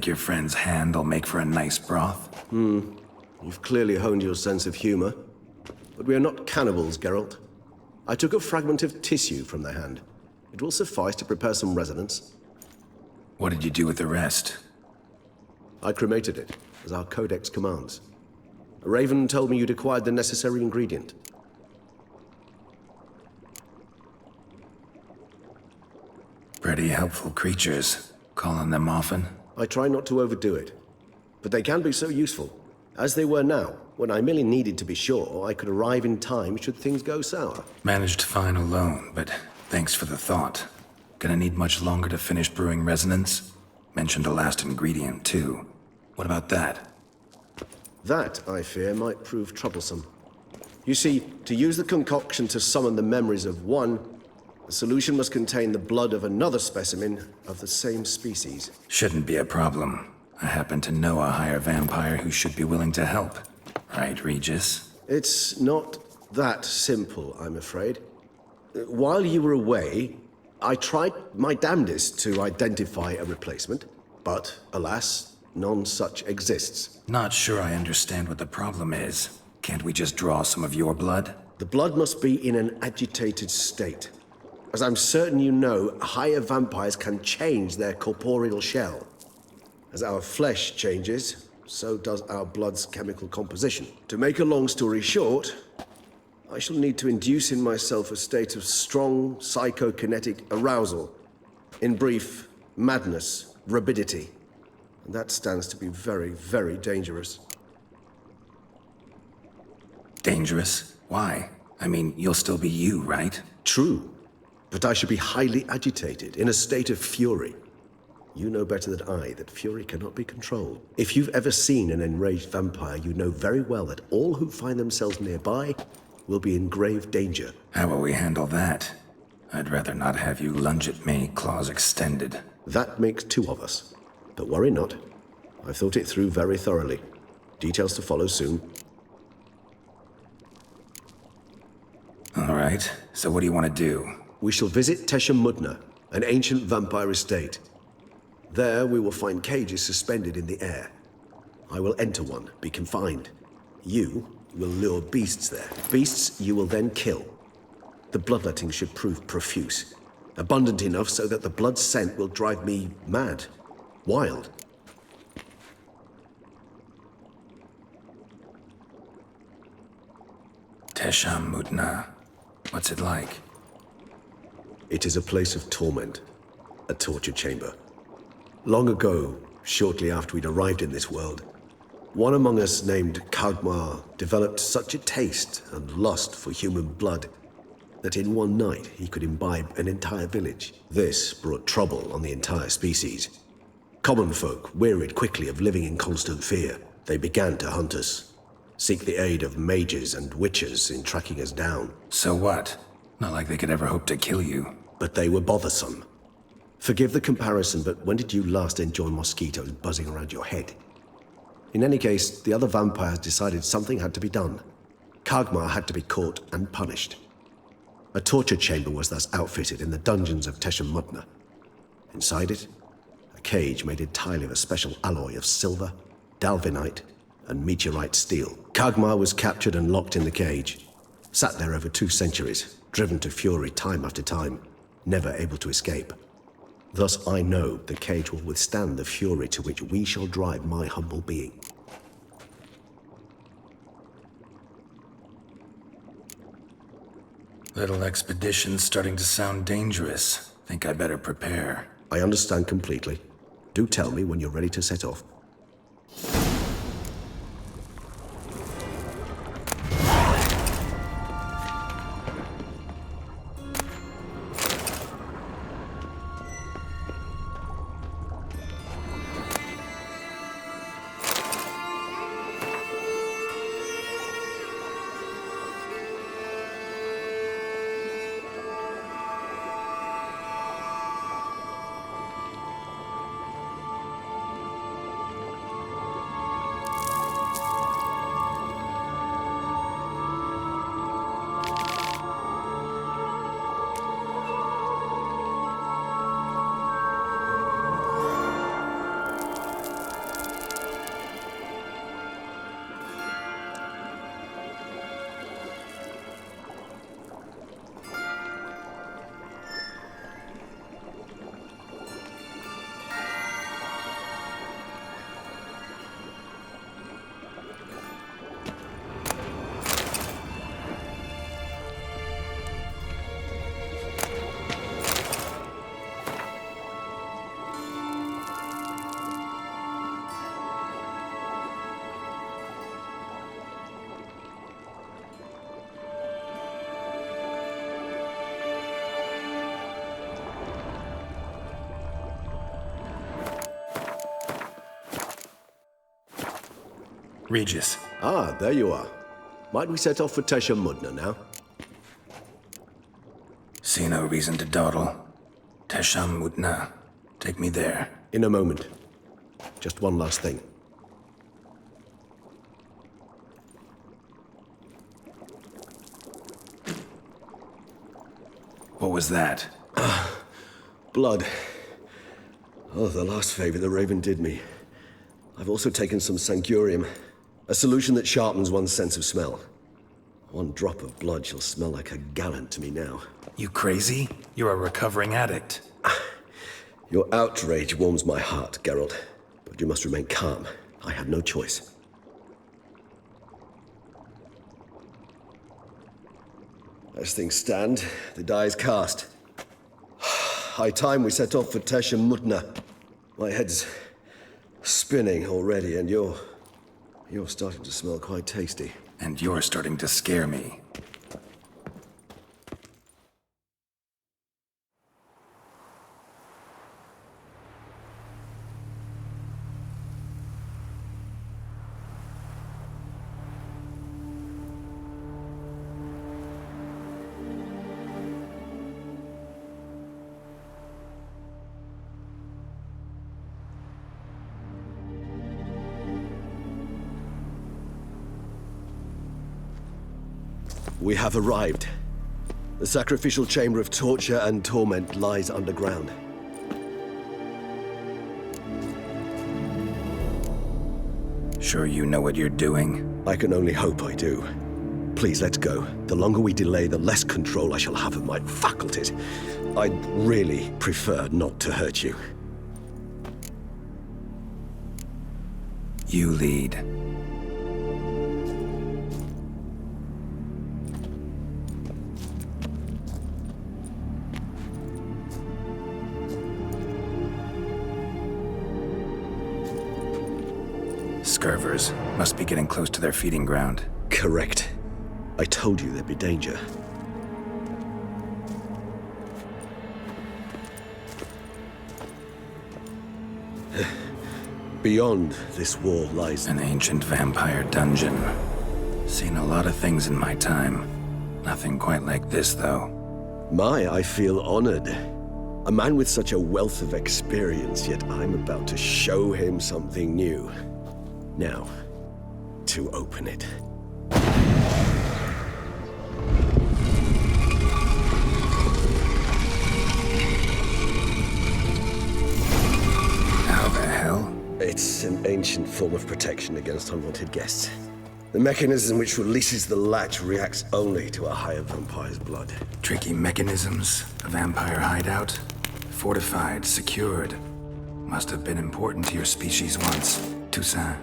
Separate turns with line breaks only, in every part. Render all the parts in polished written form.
your friend's hand'll make for a nice broth?
You've clearly honed your sense of humor. But we are not cannibals, Geralt. I took a fragment of tissue from the hand. It will suffice to prepare some resonance.
What did you do with the rest?
I cremated it, as our codex commands. A raven told me you'd acquired the necessary ingredient.
Pretty helpful creatures. Call on them often?
I try not to overdo it, but they can be so useful, as they were now, when I merely needed to be sure I could arrive in time should things go sour.
Managed fine alone, but thanks for the thought. Gonna need much longer to finish brewing resonance? Mentioned a last ingredient, too. What about that?
That, I fear, might prove troublesome. You see, to use the concoction to summon the memories of one, the solution must contain the blood of another specimen of the same species.
Shouldn't be a problem. I happen to know a higher vampire who should be willing to help. Right, Regis?
It's not that simple, I'm afraid. While you were away, I tried my damnedest to identify a replacement, but alas, none such exists.
Not sure I understand what the problem is. Can't we just draw some of your blood?
The blood must be in an agitated state. As I'm certain you know, higher vampires can change their corporeal shell. As our flesh changes, so does our blood's chemical composition. To make a long story short, I shall need to induce in myself a state of strong psychokinetic arousal. In brief, madness, rabidity. And that stands to be very, very dangerous.
Dangerous? Why? I mean, you'll still be you, right?
True. But I should be highly agitated, in a state of fury. You know better than I that fury cannot be controlled. If you've ever seen an enraged vampire, you know very well that all who find themselves nearby will be in grave danger.
How will we handle that? I'd rather not have you lunge at me, claws extended.
That makes two of us. But worry not. I've thought it through very thoroughly. Details to follow soon.
All right, so what do you want to do?
We shall visit Tesha Mudna, an ancient vampire estate. There we will find cages suspended in the air. I will enter one, be confined. You will lure beasts there. Beasts you will then kill. The bloodletting should prove profuse. Abundant enough so that the blood scent will drive me mad. Wild.
Tesha Mudna. What's it like?
It is a place of torment. A torture chamber. Long ago, shortly after we'd arrived in this world, one among us named Kagmar developed such a taste and lust for human blood that in one night he could imbibe an entire village. This brought trouble on the entire species. Common folk wearied quickly of living in constant fear. They began to hunt us, seek the aid of mages and witches in tracking us down.
So what? Not like they could ever hope to kill you.
But they were bothersome. Forgive the comparison, but when did you last enjoy mosquitoes buzzing around your head? In any case, the other vampires decided something had to be done. Kagmar had to be caught and punished. A torture chamber was thus outfitted in the dungeons of Tesha Mudna. Inside it, a cage made entirely of a special alloy of silver, dalvinite, and meteorite steel. Kagmar was captured and locked in the cage. Sat there over 2 centuries, driven to fury time after time, never able to escape. Thus I know the cage will withstand the fury to which we shall drive my humble being.
Little expedition's starting to sound dangerous. Think I better prepare.
I understand completely. Do tell me when you're ready to set off.
Regis.
Ah, there you are. Might we set off for Tesha Mudna now?
See no reason to dawdle. Tesham Mutna. Take me there.
In a moment. Just one last thing.
What was that?
Blood. Oh, the last favor the Raven did me. I've also taken some Sancurium, a solution that sharpens one's sense of smell. One drop of blood shall smell like a gallon to me now.
You crazy? You're a recovering addict.
Your outrage warms my heart, Geralt. But you must remain calm. I had no choice. As things stand, the die is cast. High time we set off for Tesha Mutna. My head's spinning already, and you're starting to smell quite tasty.
And you're starting to scare me.
We have arrived. The sacrificial chamber of torture and torment lies underground.
Sure you know what you're doing?
I can only hope I do. Please, let's go. The longer we delay, the less control I shall have of my faculties. I'd really prefer not to hurt you.
You lead. Scurvers must be getting close to their feeding ground.
Correct. I told you there'd be danger. Beyond this wall lies
An ancient vampire dungeon. Seen a lot of things in my time. Nothing quite like this, though.
I feel honored. A man with such a wealth of experience, yet I'm about to show him something new. Now, to open it.
How the hell?
It's an ancient form of protection against unwanted guests. The mechanism which releases the latch reacts only to a higher vampire's blood.
Tricky mechanisms, a vampire hideout. Fortified, secured. Must have been important to your species once, Toussaint.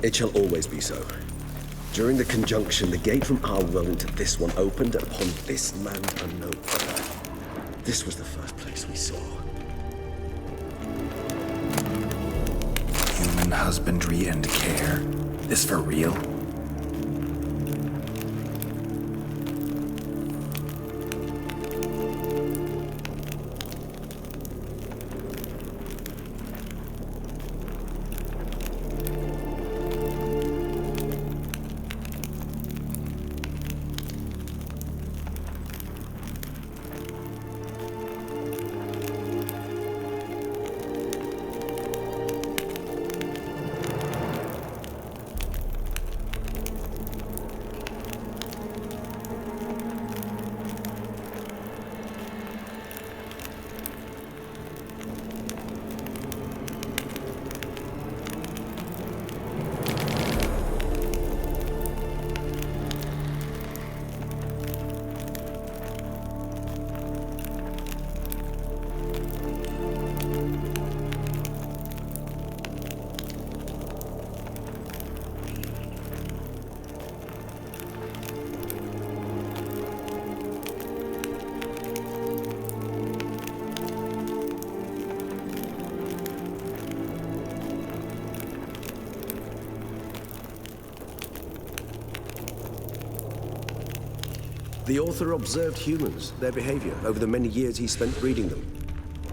It shall always be so. During the conjunction, the gate from our world into this one opened upon this land unknown other. This was the first place we saw.
Human husbandry and care. This for real?
The author observed humans, their behavior, over the many years he spent breeding them.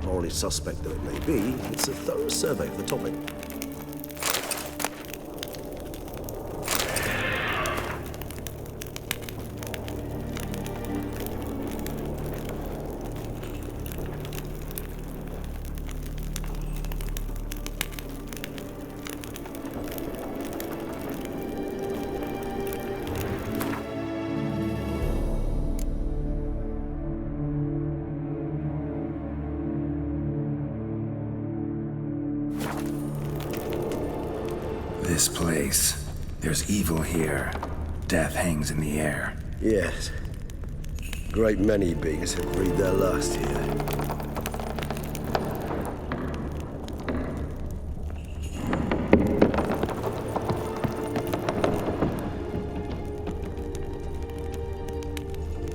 Morally suspect though it may be, it's a thorough survey of the topic.
This place. There's evil here. Death hangs in the air.
Yes. Great many beings have breathed their last here.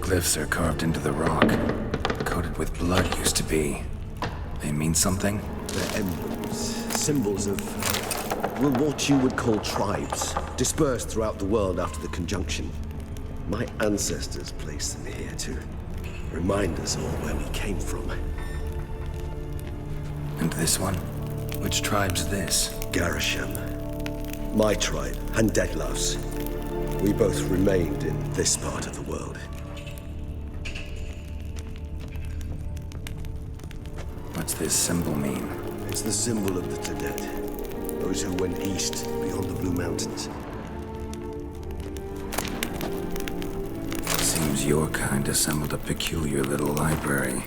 Glyphs are carved into the rock. Coated with blood used to be. They mean something?
They're emblems, symbols of, well, what you would call tribes, dispersed throughout the world after the conjunction. My ancestors placed them here to remind us all where we came from.
And this one? Which tribe's this?
Garisham. My tribe, and Deadlouse. We both remained in this part of the world.
What's this symbol mean?
It's the symbol of the Tadet. Those who went east, beyond the Blue Mountains.
Seems your kind assembled a peculiar little library.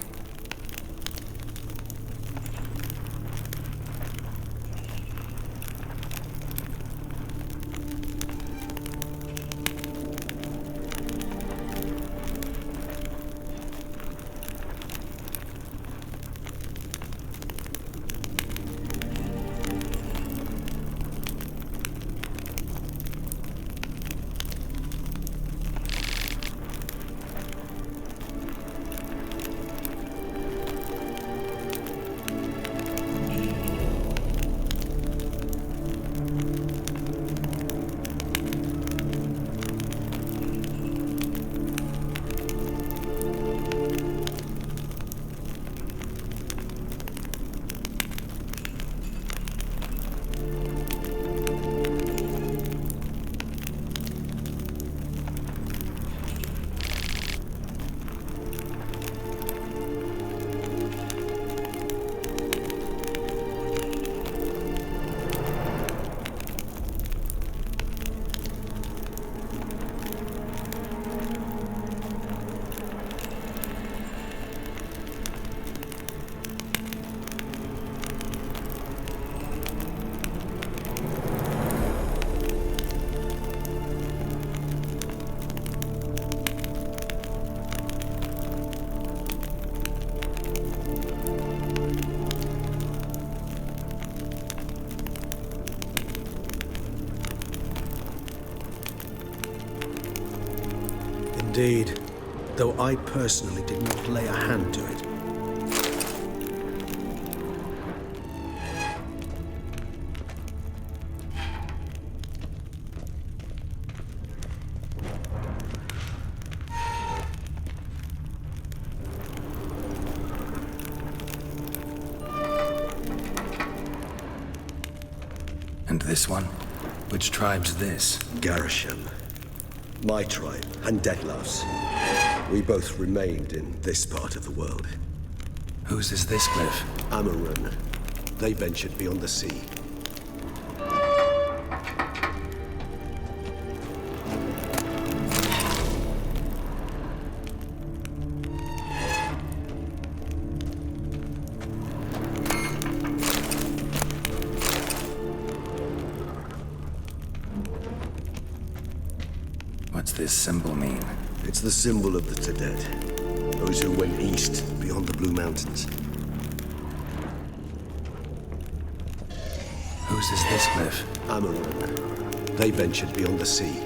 Indeed, though I personally did not lay a hand to it.
And this one? Which tribe's this?
Garisham. My tribe, and Deadlouse. We both remained in this part of the world.
Whose is this glyph?
Amarun. They ventured beyond the sea.
What's this symbol mean?
It's the symbol of the Tadet. Those who went east, beyond the Blue Mountains.
Whose is this glyph?
Amarun. They ventured beyond the sea.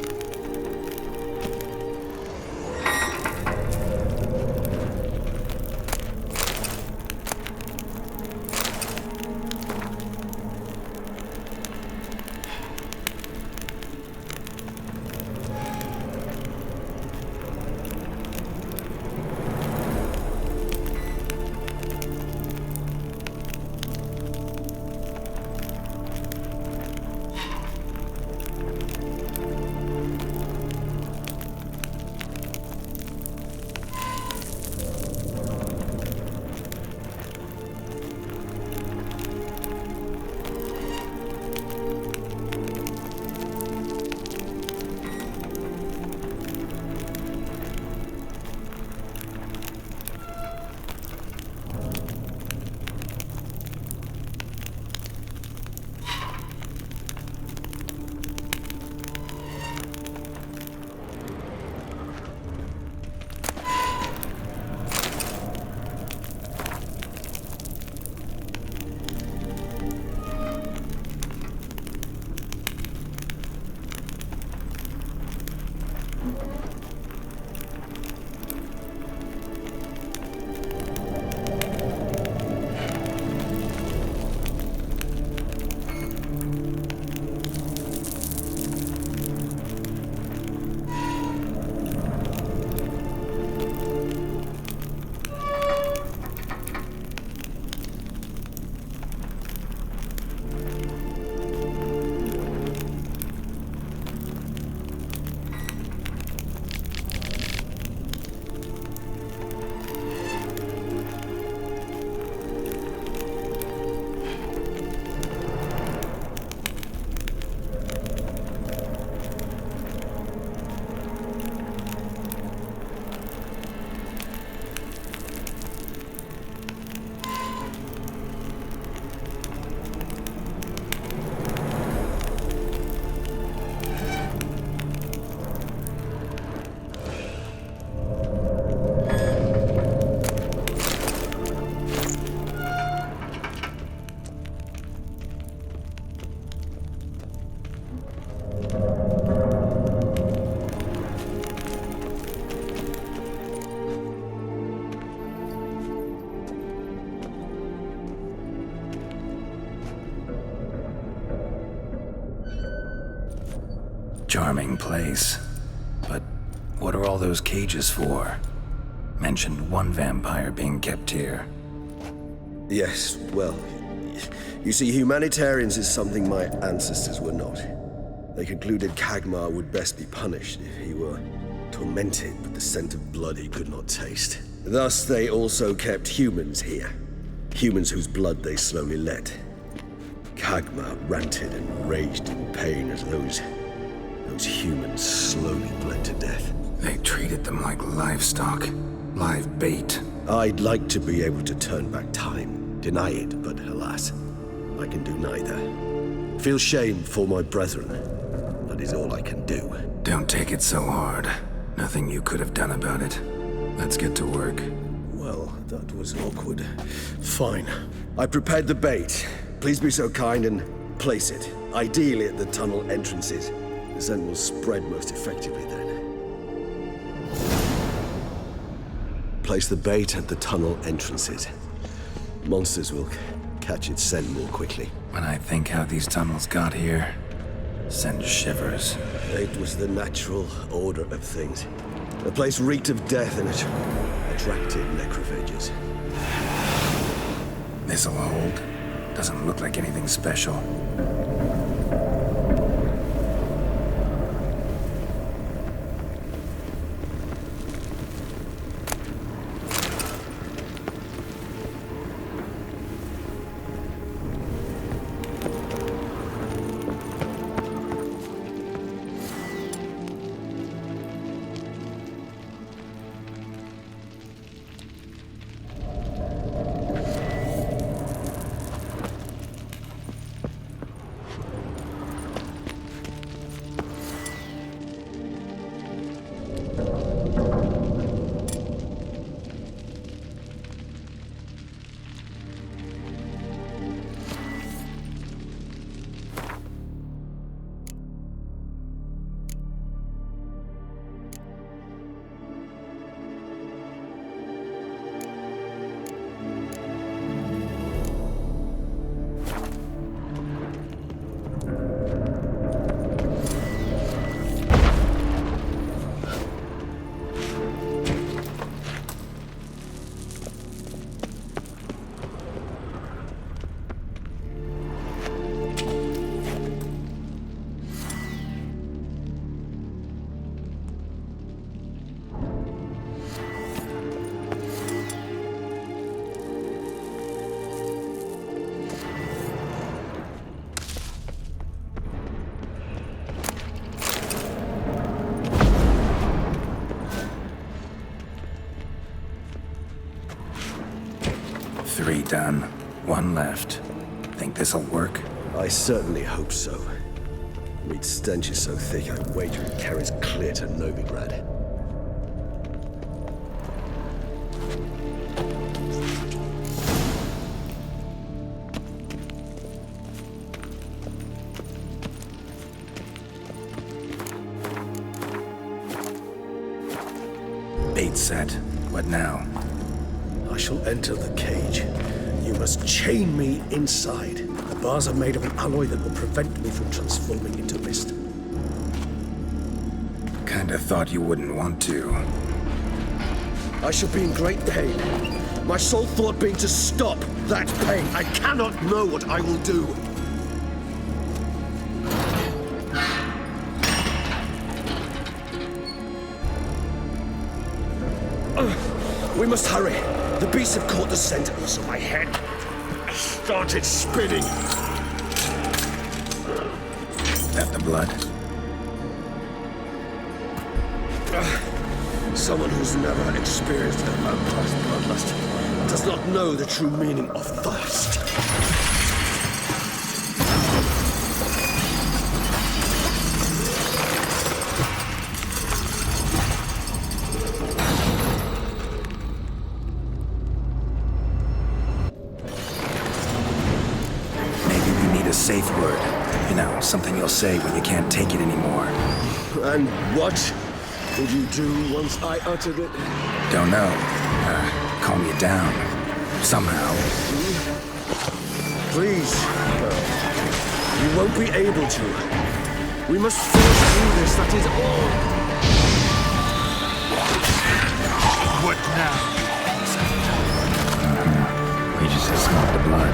Charming place. But what are all those cages for? Mentioned one vampire being kept here.
Yes, well, you see, humanitarians is something my ancestors were not. They concluded Kagmar would best be punished if he were tormented with the scent of blood he could not taste. Thus, they also kept humans here. Humans whose blood they slowly let. Kagmar ranted and raged in pain as those humans slowly bled to death.
They treated them like livestock. Live bait.
I'd like to be able to turn back time, deny it, but alas, I can do neither. Feel shame for my brethren. That is all I can do.
Don't take it so hard. Nothing you could have done about it. Let's get to work.
Well, that was awkward. Fine. I prepared the bait. Please be so kind and place it. Ideally at the tunnel entrances. The scent will spread most effectively then. Place the bait at the tunnel entrances. Monsters will catch its scent more quickly.
When I think how these tunnels got here, send shivers.
It was the natural order of things. The place reeked of death and it attracted necrophages.
This'll hold. Doesn't look like anything special. Three done. One left. Think this'll work?
I certainly hope so. Meat's stench is so thick, I wager it carries clear to Novigrad.
Bait set. What now?
I shall enter the cage. You must chain me inside. The bars are made of an alloy that will prevent me from transforming into mist.
Kinda thought you wouldn't want to.
I shall be in great pain. My sole thought being to stop that pain. I cannot know what I will do. We must hurry. The beasts have caught the scent, so my head started spinning.
That the blood?
Someone who's never experienced a vampire's bloodlust does not know the true meaning of thirst.
Safe word. You know, something you'll say when you can't take it anymore.
And what would you do once I uttered it?
Don't know. Calm you down. Somehow.
Please. You won't be able to. We must forge through this, that is all.
What now?
Regis has smelled the blood.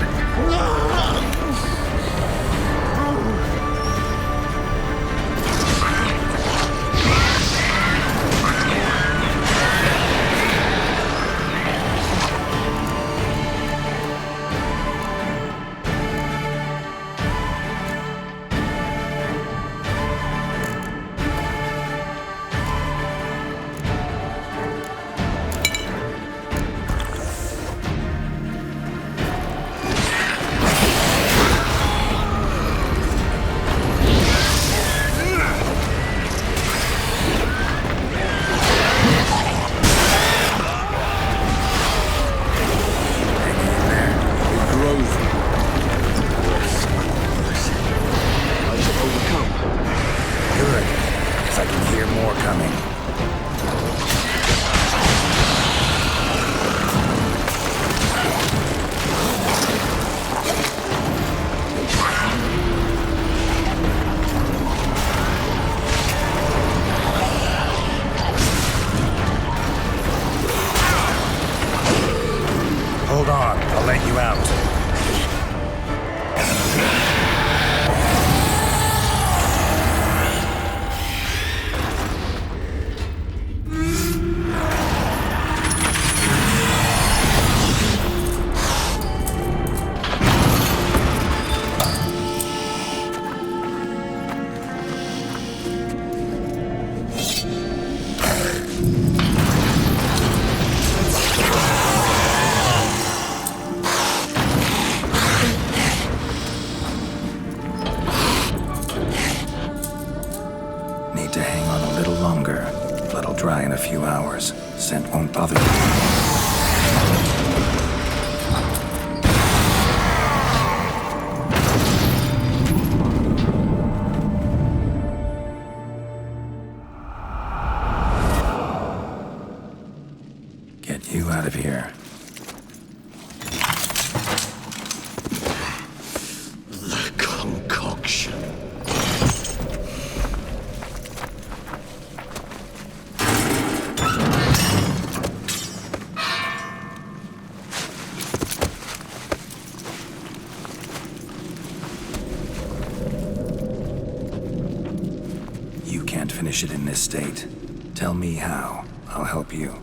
Hold on, I'll let you out. Need to hang on a little longer. Blood'll dry in a few hours. Scent won't bother you. Get you out of here.
The concoction.
You can't finish it in this state. Tell me how. I'll help you.